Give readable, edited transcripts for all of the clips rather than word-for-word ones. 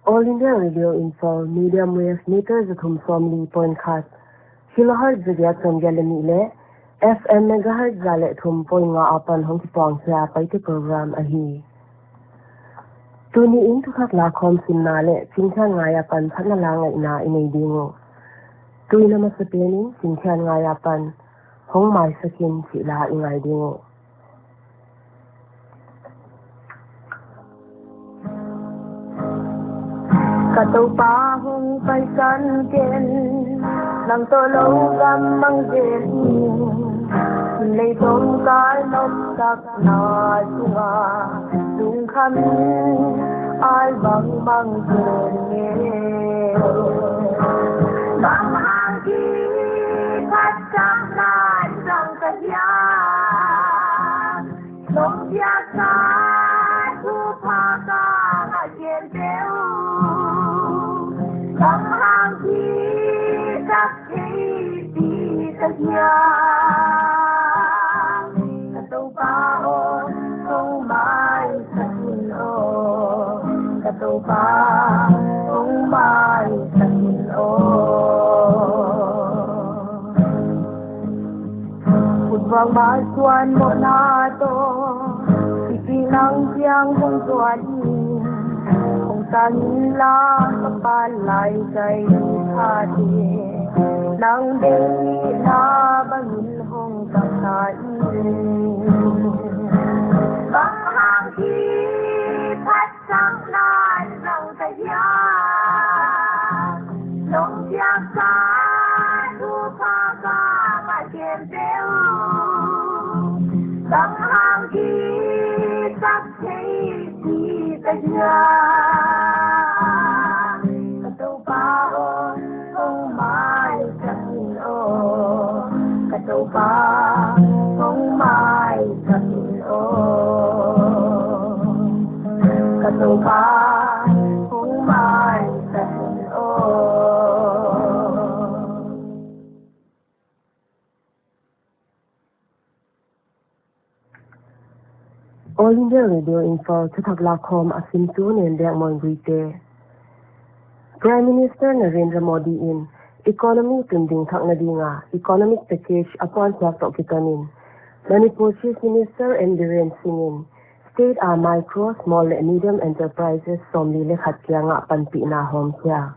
All India Radio Imphal medium wave meters athum somli point khat kilohertz zya chamgalani le FM megahertz zale thum point nga apan hong pong sa Paite program ahi tuni in THUTHAK LAKKHAWM sinna le singkhan ngaya pan phatna langa ina inei dingo tuina masapeni singkhan ngaya pan hong MAISAKin chila ingai dingo Katau pa hong paisan ken nang tolo gam mang gen lei tong kal nok tak na sunga dung kham ai bang bang gen nge bang hang ki khat cham nan rong ka ya long ya ka thu pa ka ga gen teu bang hang ki tak ki ti ta ya katau pa hong mai sakin o katau pa hong mai sakin o Putwang mai suan mo na to ikinang siyang hong suan Tangin lang kapalay kay hati nang di na bangin hong kakain bang hangki patsang nan ng kaya nung siyaka lupa ka magkenteo bang hangki sakay di kaya Katau pa hong mai sakin o Katau pa hong mai sakin o All India Radio Imphal THUTHAK LAKKHAWM asim tu Nembiakmawi Guite Prime Minister Narendra Modi in Economy tunding thak na dinga economic package upon tok kitanin Manipur Chief Minister Biren Singhin State are micro, small and medium enterprises somli le khat kya nga panpi na hom kya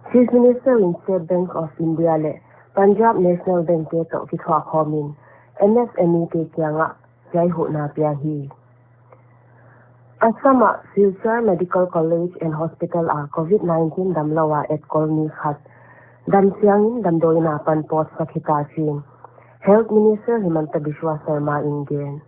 Chief Minister in State Bank of India le Punjab National Bank ke tok kitwa khomin MSME ke kya nga jai ho na pya hi Assam Future Medical College and Hospital a COVID-19 damlawa at kolni khat Dam siangin damdoi na pan post sa kitachin. Health Minister Himanta Biswa Sarma Indian.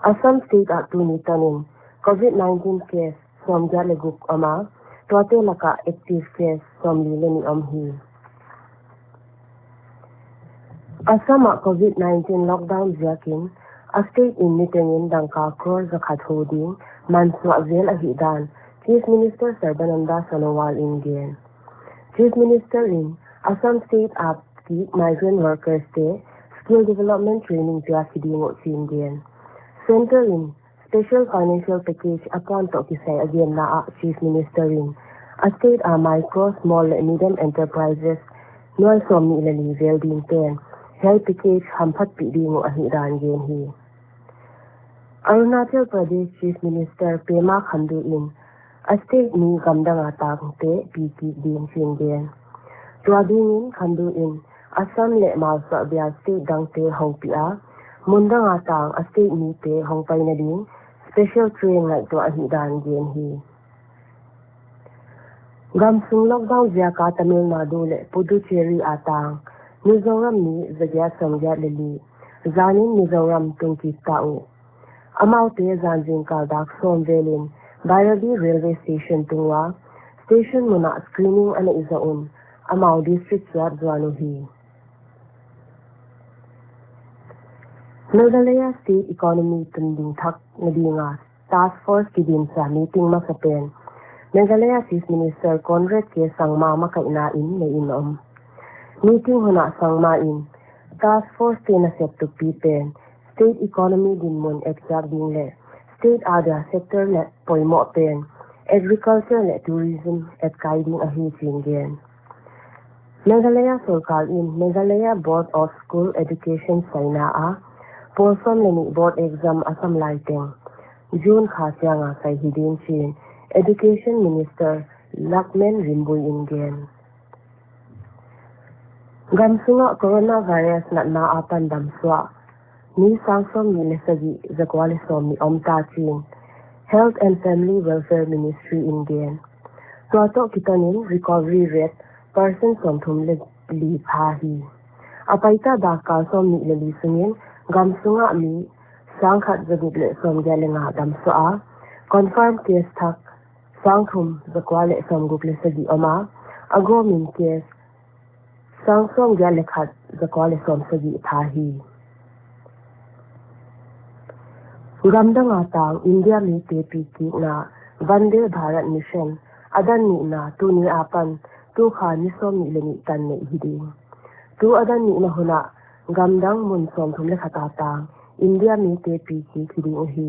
Assam State at tunitanin. COVID-19 case from Jaleguk ama. Tuate laka active case from Lileni Amhi. Assam COVID-19 lockdown ziakin. A state in mitengin dangka kror zakat holding. Manswa vel ahidan. Chief Minister Sarbananda Sonowal Indian. Chief Minister in Assam State at the Migrant Workers Day Skill Development Training Piasidi Ngot Indian. Center in Special Financial Package upon Tokisai again na Chief Minister in a state are micro, small and medium enterprises Noy som ni ilali vel din ten Health Package hampat pidi ngo ahidan gen hi. Arunachal Pradesh Chief Minister Pema Khandu in a state ni gamdang atang te piti din singen. Tuadingin Khandu in Assam le Malsa bia state dang te hong pia mundang atang a state ni te hong pai na din special train like to ahidan gen hi. Gamsung lockdown zia ka Tamil Nadu le Puducherry atang Mizoram ni zagya samgya lili zanin Mizoram tungki tau. Amau te zanjing kaldak somvelin Bayadi Railway Station tungwa station muna screening ana izaun Amau district yat Zwanuhi. Meghalaya State Economy tunding thak nadinga Task Force kidin sa meeting makapen. Meghalaya Chief Minister Conrad K. Sangma makainain na inom. Meeting huna Sangma in Task Force na set to pipen. State Economy din mun exact din le. State ada sector net poimo pen. agriculture le tourism at guiding a hi chin Meghalaya Sarkar in Meghalaya Board of School Education Saina a Polsom leni board exam asam lighting June khasyanga sai hidin chin Education Minister LAKKHAWM Rimbui Ingen Gamsunga coronavirus na APAN damswa ni sangsom ni lesagi zakwale som ni omta chin Health and Family Welfare Ministry Ingen Tuato kitanin recovery rate person som thumle li phahi apaita da ka som ni le li sungin gamsunga mi sangkhat zagutle som galenga damso a confirm case thak sangthum zakwale som guple sagi oma ago min case sangsom galekhat zakwale som sagi phahi gamdanga tang India mi tepi ki na Vande Bharat Mission adan ni na tu ni APAN tu kha ni som ni le ni tan ne hidi tu adan ni na huna gamdang mun som thum le khata tang India mi te pi ki khidi o hi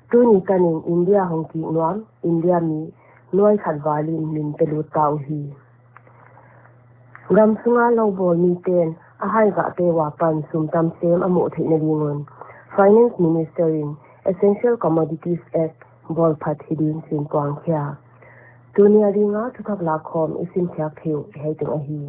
tu ni tanin India hong ki nuam India mi noi khat wali min te lu tau hi gam sunga lo bol mi ten a hai ga te wa pan sum tam sem amu the ne dingon Finance Minister in Essential Commodities Act bol phat hidin sin pang khya Dunia ringa tutak LAKKHAWM isim thiak thiu heitung ahi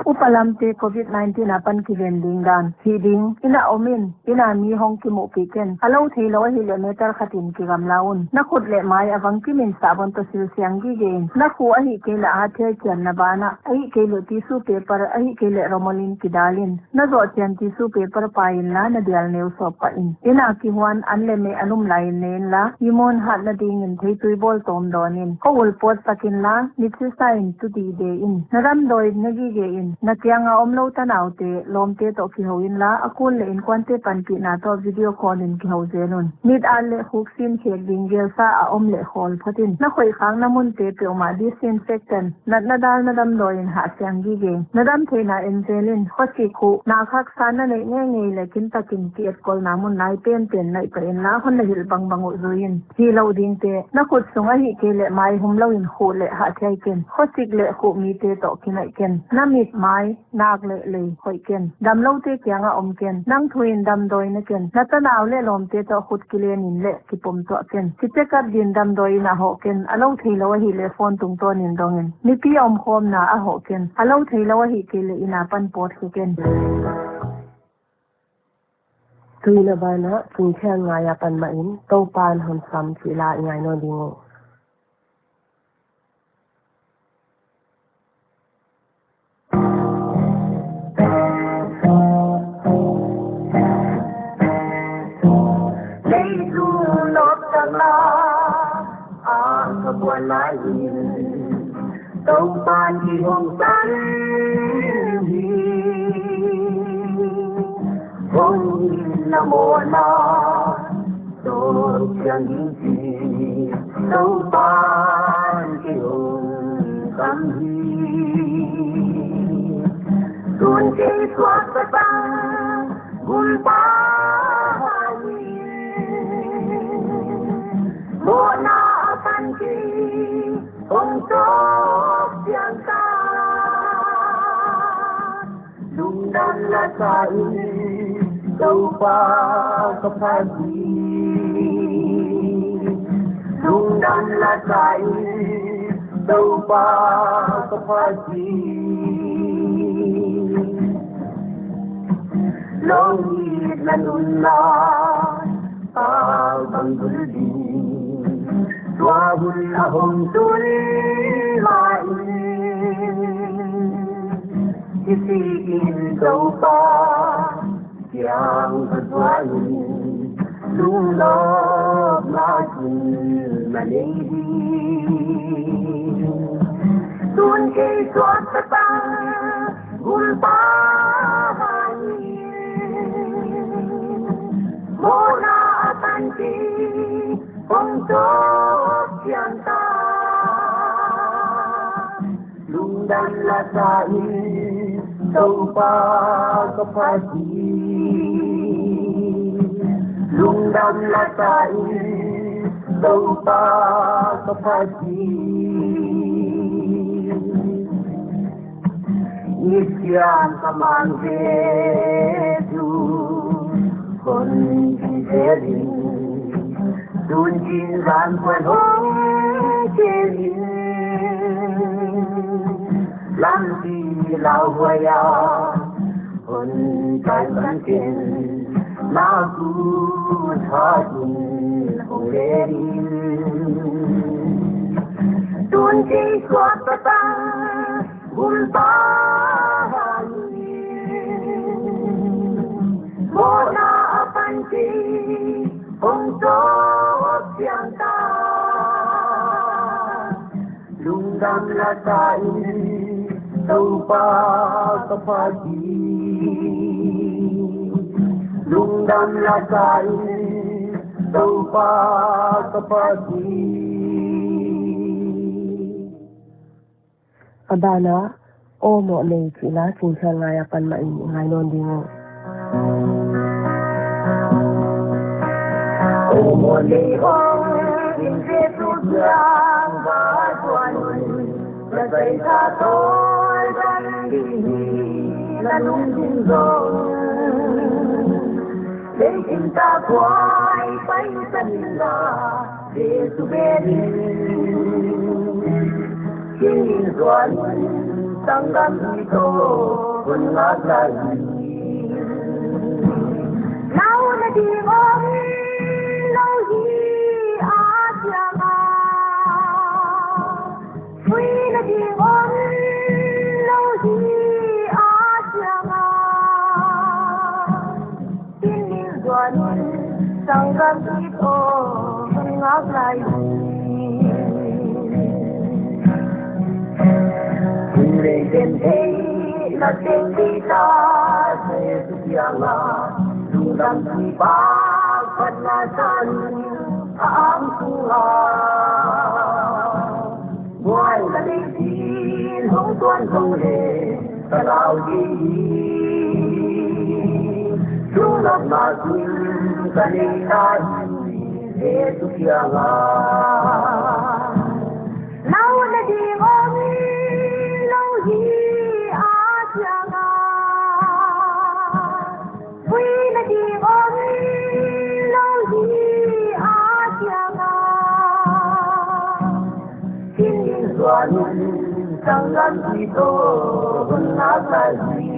Upalamte COVID-19 apan ki vending dan hiding ina omin ina mi hong ki mo piken alo thelo hi le meter khatin ki gamlaun na khut le mai awang ki min sabon to sil siang gi gen na khu ahi ke la athe chan na bana ahi ke lo tissue paper ahi ke le romolin ki dalin na zo chan tissue paper pain la na dial neu so pa in ina ki huan anle me anum lain nen la imon hat na ding in thei tui bol tom donin ko ul pot takin la nitsi sign tu di de in naram doi nagi ge in Nakyanga omlo tanaute lomte to ki hoin la akul le in kwante panpi na to video call in ki hozenun nit alle huksin khek dingel sa a omle hol phatin na khoi khang namun te pe ma disinfectant na dal na dam loin ha syang gi ge nadam theina enzelin khosi khu na khak sana ne nge le kin takin ki et kol namun nai pen nai pen la hon le hil bang bangu zuin hi lo ding te na khut sunga hi ke le mai hum lo in khu le ha thai ken khosik le khu mi te to kinai ken namit mai nak le hoi ken dam lo te kyanga om ken nang thuin dam doi na ken natanaw le lom te to khut kilen in le ki pom to ken site kap din dam doi na ho ken alo thilo hi le phone tung to nin dongin ni pi om khom na a ho ken alo thilo hi ke le ina pan pot ken tuina bana tungkha ngaya pan ma in TOUPA'N hon sam chila ngai no dingo TOUPA'N ki hong san hong na mo na so chang ji TOUPA'N ki hong san sun ke swat pa gul pa mo na pan ki hong so yang ta lung dan la sai TOUPA'N ka pagi lung dan la sai TOUPA'N ka pagi long hit la nun la pa bang duldi Tuahul ahong tuli mai Isikin TOUPA'N Yang kedwani Lulog makin manidi Tun kay suat patang Gulpahani Mona atanti Untuk yang tak Lungdan lasai TOUPA'N ka pagi Lungdan lasai TOUPA'N Paite Isian Kaman Jesu Kon Kiginni Dun Jin Ran Quan Hong Kiginni Lam Di Lao Hoya Untitled Chapter Naku Thadin Hongeri Dun Jin Swat Patang Untitled Mona Paite Hong Chok Siang Ta Lungdam LAKKHAWM TOUPA'N Paite Lungdam LAKKHAWM TOUPA'N Paite Abana o MOHNEI chila chingcha ngaya pan ma in ngai non dingo O MOHNEI hong in je tu yang ba tuan la dai tha toi dan di la nung jin zong lên in ta quay bay sân la để su beri Kiginni Zuan Tangan Ito Kun Maglagi Now na di Om Lauhi Asyama Sui na di Om Lauhi Asyama Kiginni Zuan Tangan Ito Kun Maglagi GENTHEI là tên đi ta sẽ giúp giang à dù làm gì ba phần là san ám su hà ngoài là đi tin không tuân không hề ta nào đi dù làm mà xin ta đi ta sẽ giúp giang à nào là đi ôm Hi Asyama Sui na di Om Lauhi Asyama Kiginni Zuan Tangan Ito Kun Maglagi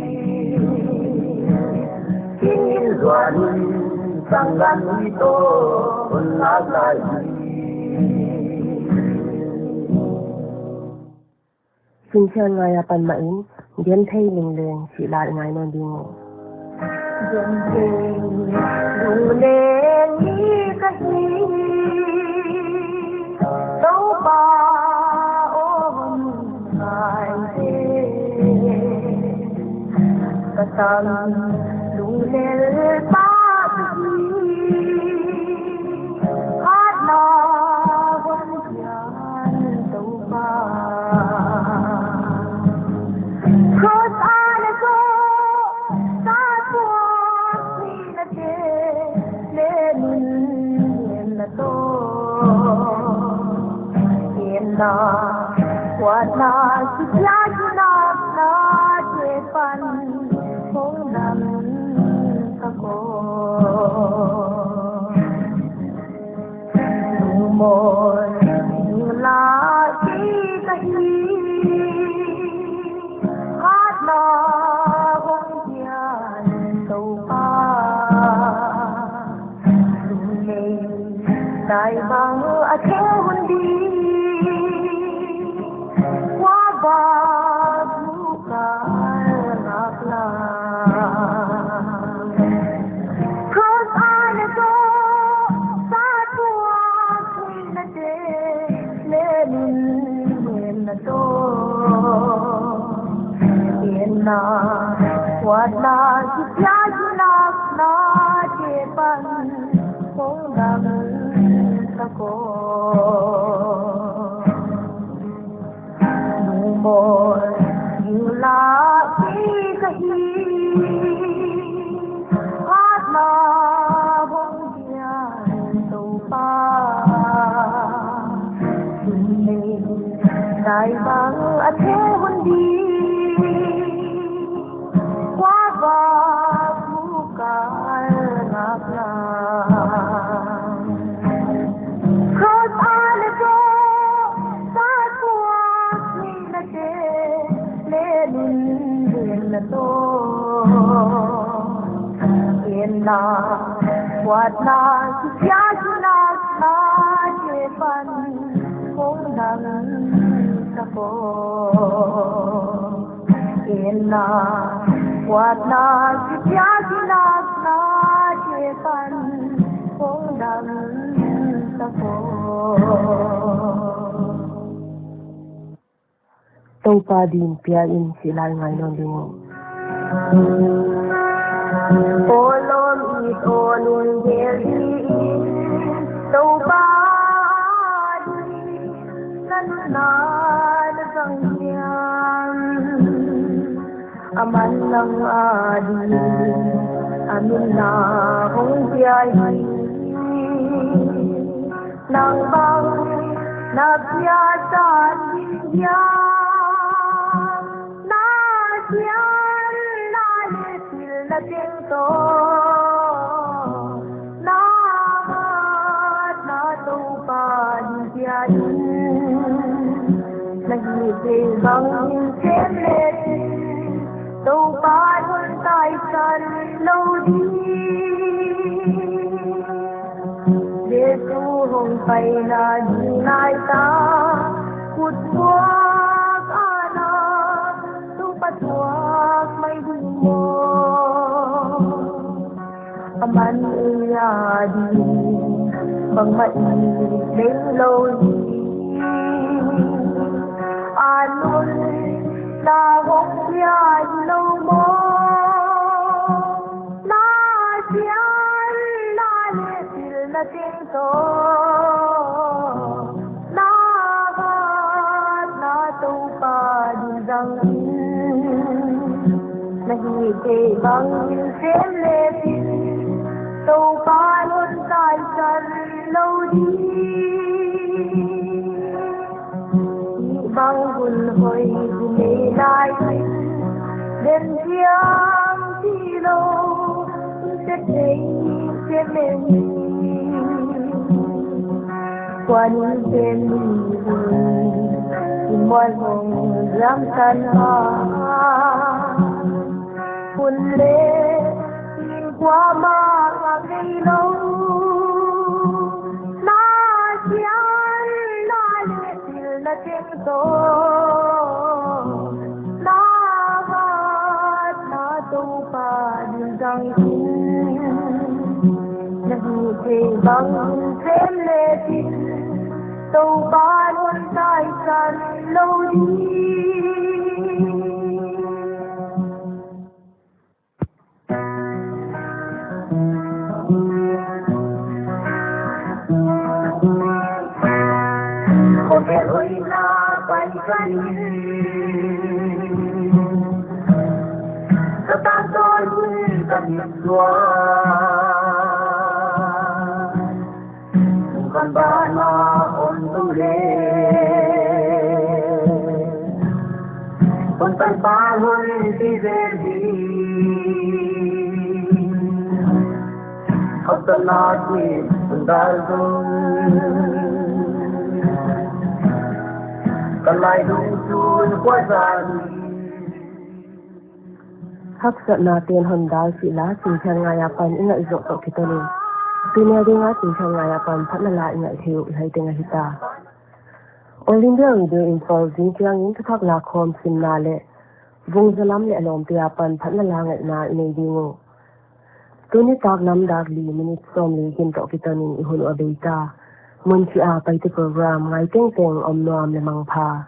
Kiginni Zuan Tangan Ito Kun Maglagi chingcha ngaya pan ma in GENTHEI LUNGLENG chila ngai non dingo GENTHEI LUNGLENG ni kahi TOUPA'N Paite Kasam Lungleng pa hát na vẫn gian TOUPA'N Cross on a go, that was in a day, Lenin in the door. In the what not to flash enough, not Japan, hold them to go. No more, you like it, hát na hong gian TOUPA'N Lungleng đại bang a theo hun đi qua ba bu ka ngak la cross on a go sa tua khi na de Lenin in na to na what na ya na na Japan hong dam ta ko no more you la ki kahi hat na hong gian TOUPA'N đại bang at hehundi qua ba bukal ngakla cross alego sa tuwa na te lenun na to na wat na siya sunak na jepan kung nang sako na wat na siya sunak na jepan kung nang sako TOUPA'N piyain sila ngayon din Olom it olun geli TOUPA'N nanad sangyan aman lang adi amin na kong piyayi nang bang nagpiyasan niya Nasiyan nalisil na tinto Namat na TOUPA'N piyayin Nagibang inselet TOUPA'N untaitan lodi Desuhong painadinay ta Kutwag anak Tupatwag may gumo Aman iyadi Bang mailing lodi Anun Lawak yan law mo Nasyan Nalisil na tinto Nabat na TOUPA'N Nahihibang inselet TOUPA'N untaitan lodi Ibang gulhoy guminay Den siyang silo Setay semeni Kwanin semeni Imuan mong ramsan ha Punle Ingkwa mga kailaw Nasyan Nalisil na tinto Lahat na TOUPA'N sangkin Nagibang inselet TOUPA'N untaitan lodi Komeroy na paikanin Sa tanto'y kanitwa Bukan ba na ondule Puntan pahon si Verdi Kautalaki Undaldong Kalay dungsun kwazani Haksa natin handal sila sinsang ngayapan inga izok to kita ni Pinyari nga sinsang ngayapan patnala inga itiyo ihay tinga hita Olindia video Imphal zinkyang in THUTHAK LAKKHAWM simnale Vung zalam ni alom tiyapan patnala nga na inaydingo Tuni tak namdag li minute som li ginto kita ni ihulu abeita Munsi Paite program ngay teng-teng omnoam lemang pa